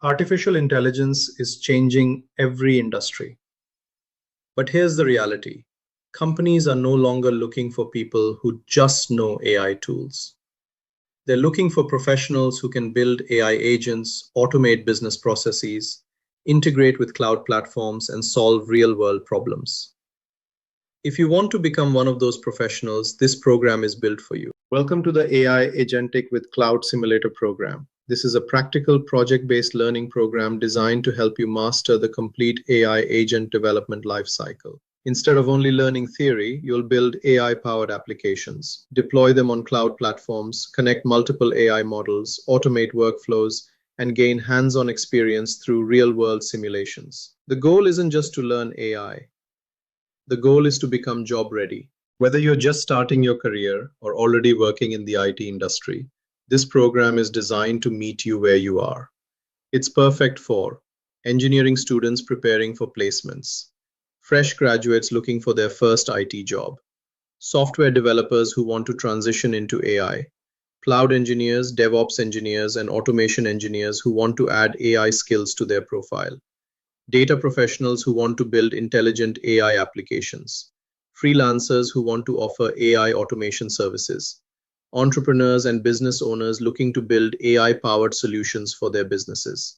Artificial intelligence is changing every industry. But here's the reality. Companies are no longer looking for people who just know AI tools. They're looking for professionals who can build AI agents, automate business processes, integrate with cloud platforms, and solve real-world problems. If you want to become one of those professionals, this program is built for you. Welcome to the AI Agentic with Cloud Simulator program. This is a practical project-based learning program designed to help you master the complete AI agent development lifecycle. Instead of only learning theory, you'll build AI-powered applications, deploy them on cloud platforms, connect multiple AI models, automate workflows, and gain hands-on experience through real-world simulations. The goal isn't just to learn AI. The goal is to become job ready. Whether you're just starting your career or already working in the IT industry, this program is designed to meet you where you are. It's perfect for engineering students preparing for placements, fresh graduates looking for their first IT job, software developers who want to transition into AI, cloud engineers, DevOps engineers, and automation engineers who want to add AI skills to their profile, data professionals who want to build intelligent AI applications, freelancers who want to offer AI automation services, entrepreneurs and business owners looking to build AI-powered solutions for their businesses.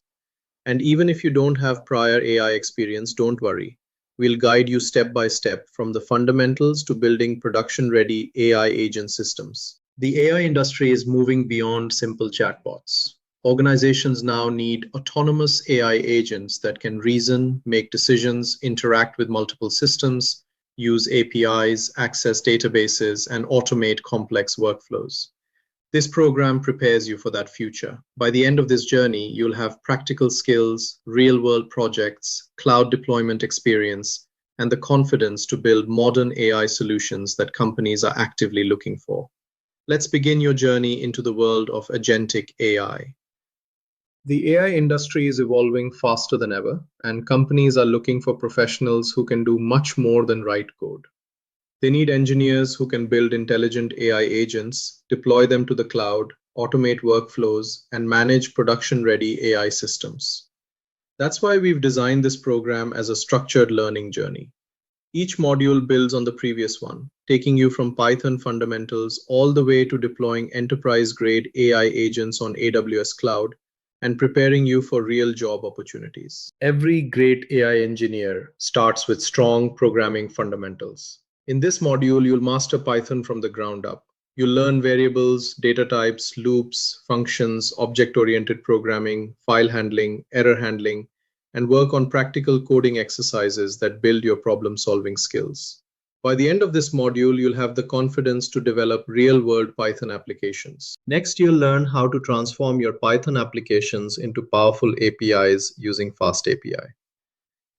And even if you don't have prior AI experience, don't worry. We'll guide you step by step from the fundamentals to building production-ready AI agent systems. The AI industry is moving beyond simple chatbots. Organizations now need autonomous AI agents that can reason, make decisions, interact with multiple systems, use APIs, access databases, and automate complex workflows. This program prepares you for that future. By the end of this journey, you'll have practical skills, real-world projects, cloud deployment experience, and the confidence to build modern AI solutions that companies are actively looking for. Let's begin your journey into the world of agentic AI. The AI industry is evolving faster than ever, and companies are looking for professionals who can do much more than write code. They need engineers who can build intelligent AI agents, deploy them to the cloud, automate workflows, and manage production-ready AI systems. That's why we've designed this program as a structured learning journey. Each module builds on the previous one, taking you from Python fundamentals all the way to deploying enterprise-grade AI agents on AWS Cloud and preparing you for real job opportunities. Every great AI engineer starts with strong programming fundamentals. In this module, you'll master Python from the ground up. You'll learn variables, data types, loops, functions, object-oriented programming, file handling, error handling, and work on practical coding exercises that build your problem-solving skills. By the end of this module, you'll have the confidence to develop real-world Python applications. Next, you'll learn how to transform your Python applications into powerful APIs using FastAPI.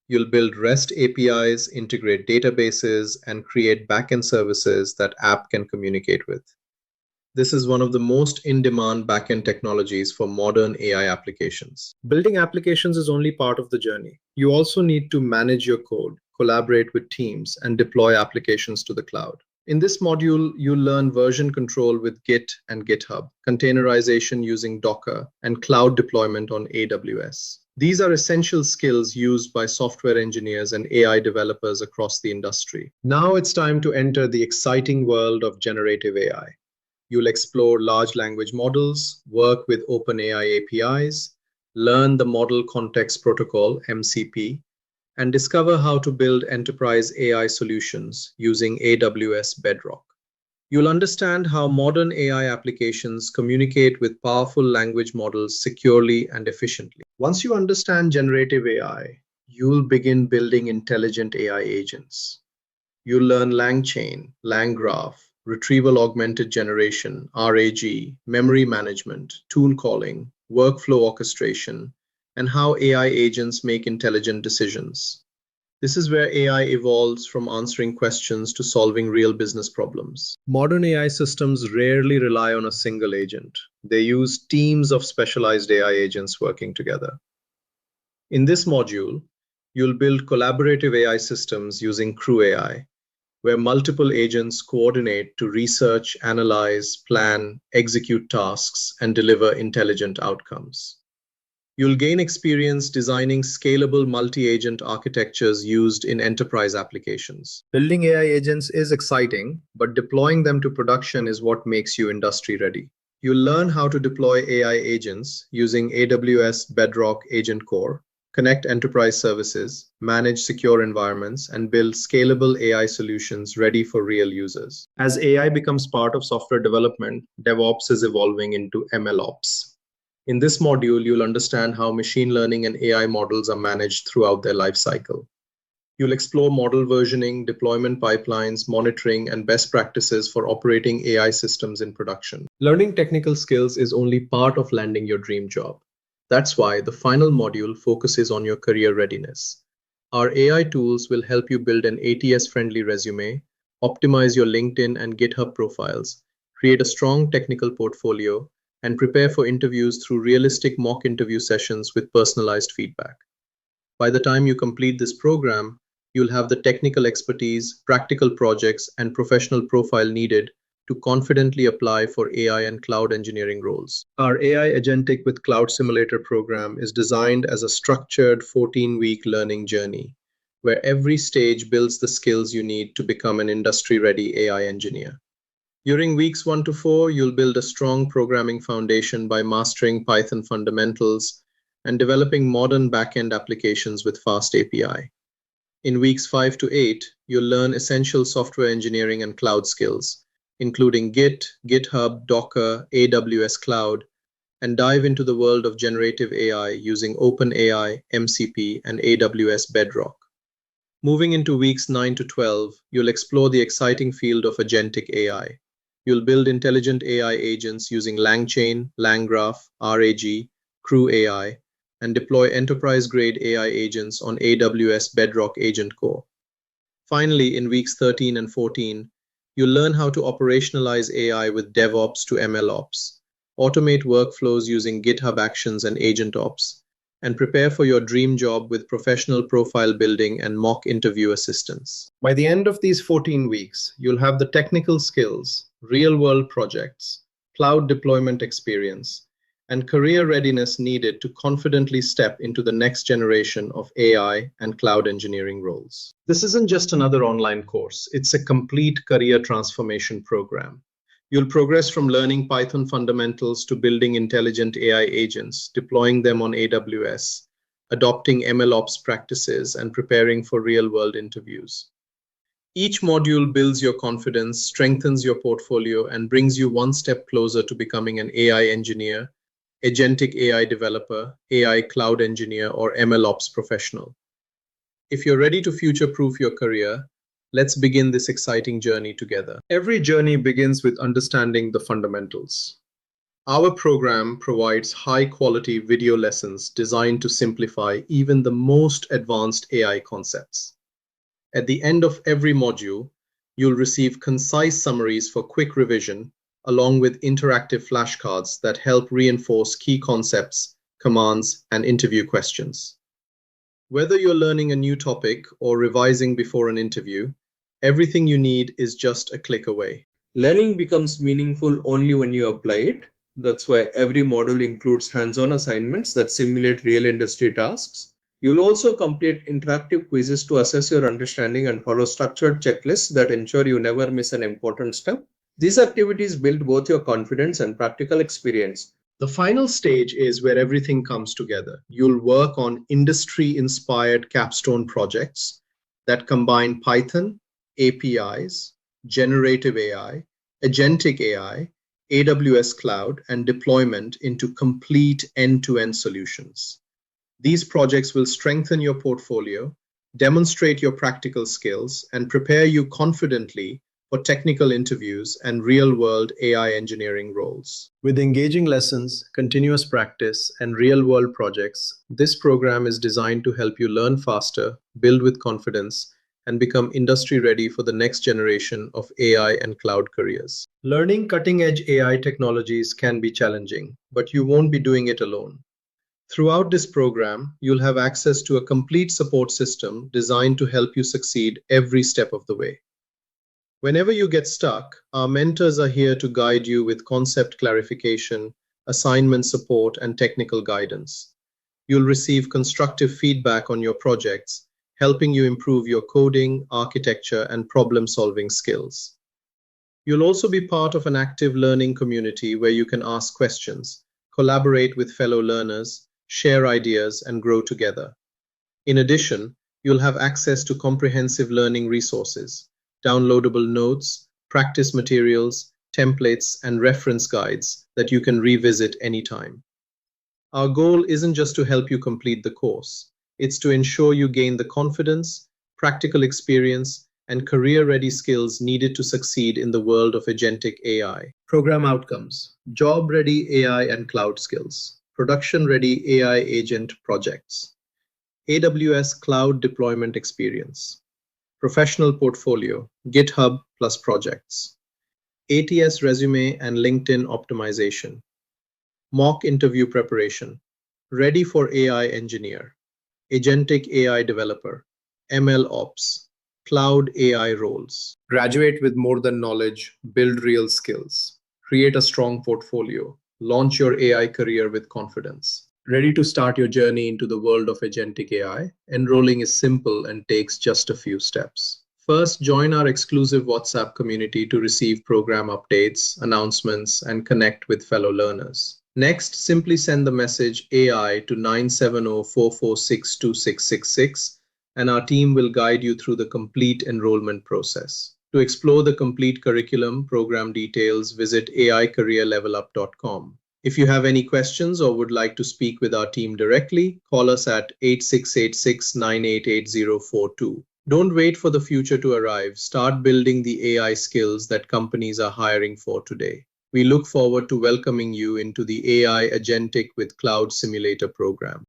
You'll build REST APIs, integrate databases, and create backend services that app can communicate with. This is one of the most in-demand backend technologies for modern AI applications. Building applications is only part of the journey. You also need to manage your code, collaborate with teams, and deploy applications to the cloud. In this module, you'll learn version control with Git and GitHub, containerization using Docker, and cloud deployment on AWS. These are essential skills used by software engineers and AI developers across the industry. Now it's time to enter the exciting world of generative AI. You'll explore large language models, work with OpenAI APIs, learn the Model Context Protocol, MCP, and discover how to build enterprise AI solutions using AWS Bedrock. You'll understand how modern AI applications communicate with powerful language models securely and efficiently. Once you understand generative AI, you'll begin building intelligent AI agents. You'll learn LangChain, LangGraph, retrieval augmented generation, RAG, memory management, tool calling, workflow orchestration, and how AI agents make intelligent decisions. This is where AI evolves from answering questions to solving real business problems. Modern AI systems rarely rely on a single agent. They use teams of specialized AI agents working together. In this module, you'll build collaborative AI systems using Crew AI, where multiple agents coordinate to research, analyze, plan, execute tasks, and deliver intelligent outcomes. You'll gain experience designing scalable multi-agent architectures used in enterprise applications. Building AI agents is exciting, but deploying them to production is what makes you industry ready. You'll learn how to deploy AI agents using AWS Bedrock Agent Core, connect enterprise services, manage secure environments, and build scalable AI solutions ready for real users. As AI becomes part of software development, DevOps is evolving into MLOps. In this module, you'll understand how machine learning and AI models are managed throughout their life cycle. You'll explore model versioning, deployment pipelines, monitoring, and best practices for operating AI systems in production. Learning technical skills is only part of landing your dream job. That's why the final module focuses on your career readiness. Our AI tools will help you build an ATS-friendly resume, optimize your LinkedIn and GitHub profiles, create a strong technical portfolio, and prepare for interviews through realistic mock interview sessions with personalized feedback. By the time you complete this program, you'll have the technical expertise, practical projects, and professional profile needed to confidently apply for AI and cloud engineering roles. Our AI Agentic with Cloud Simulator program is designed as a structured 14-week learning journey, where every stage builds the skills you need to become an industry-ready AI engineer. During weeks 1 to 4, you'll build a strong programming foundation by mastering Python fundamentals and developing modern backend applications with fast API. In weeks 5 to 8, you'll learn essential software engineering and cloud skills, including Git, GitHub, Docker, AWS Cloud, and dive into the world of generative AI using OpenAI, MCP, and AWS Bedrock. Moving into weeks 9 to 12, you'll explore the exciting field of agentic AI. You'll build intelligent AI agents using LangChain, LangGraph, RAG, Crew AI, and deploy enterprise-grade AI agents on AWS Bedrock Agent Core. Finally, in weeks 13 and 14, you'll learn how to operationalize AI with DevOps to MLOps, automate workflows using GitHub Actions and AgentOps, and prepare for your dream job with professional profile building and mock interview assistance. By the end of these 14 weeks, you'll have the technical skills, real-world projects, cloud deployment experience, and career readiness needed to confidently step into the next generation of AI and cloud engineering roles. This isn't just another online course, it's a complete career transformation program. You'll progress from learning Python fundamentals to building intelligent AI agents, deploying them on AWS, adopting MLOps practices, and preparing for real-world interviews. Each module builds your confidence, strengthens your portfolio, and brings you one step closer to becoming an AI engineer, agentic AI developer, AI cloud engineer, or MLOps professional. If you're ready to future-proof your career, let's begin this exciting journey together. Every journey begins with understanding the fundamentals. Our program provides high-quality video lessons designed to simplify even the most advanced AI concepts. At the end of every module, you'll receive concise summaries for quick revision, along with interactive flashcards that help reinforce key concepts, commands, and interview questions. Whether you're learning a new topic or revising before an interview, everything you need is just a click away. Learning becomes meaningful only when you apply it. That's why every module includes hands-on assignments that simulate real industry tasks. You'll also complete interactive quizzes to assess your understanding and follow structured checklists that ensure you never miss an important step. These activities build both your confidence and practical experience. The final stage is where everything comes together. You'll work on industry-inspired capstone projects that combine Python, APIs, generative AI, agentic AI, AWS Cloud, and deployment into complete end-to-end solutions. These projects will strengthen your portfolio, demonstrate your practical skills, and prepare you confidently for technical interviews and real-world AI engineering roles. With engaging lessons, continuous practice, and real-world projects, this program is designed to help you learn faster, build with confidence, and become industry-ready for the next generation of AI and cloud careers. Learning cutting-edge AI technologies can be challenging, but you won't be doing it alone. Throughout this program, you'll have access to a complete support system designed to help you succeed every step of the way. Whenever you get stuck, our mentors are here to guide you with concept clarification, assignment support, and technical guidance. You'll receive constructive feedback on your projects, helping you improve your coding, architecture, and problem-solving skills. You'll also be part of an active learning community where you can ask questions, collaborate with fellow learners, share ideas, and grow together. In addition, you'll have access to comprehensive learning resources, downloadable notes, practice materials, templates, and reference guides that you can revisit anytime. Our goal isn't just to help you complete the course, it's to ensure you gain the confidence, practical experience, and career-ready skills needed to succeed in the world of agentic AI. Program outcomes: job-ready AI and cloud skills, production-ready AI agent projects, AWS cloud deployment experience, professional portfolio, GitHub plus projects, ATS resume and LinkedIn optimization, mock interview preparation, ready for AI engineer, agentic AI developer, ML ops, cloud AI roles. Graduate with more than knowledge, build real skills, create a strong portfolio, launch your AI career with confidence. Ready to start your journey into the world of agentic AI? Enrolling is simple and takes just a few steps. First, join our exclusive WhatsApp community to receive program updates, announcements, and connect with fellow learners. Next, simply send the message AI to 970-446-2666, and our team will guide you through the complete enrollment process. To explore the complete curriculum, program details, visit aicareerlevelup.com. If you have any questions or would like to speak with our team directly, call us at 8686-988042. Don't wait for the future to arrive. Start building the AI skills that companies are hiring for today. We look forward to welcoming you into the AI Agentic with Cloud Simulator program.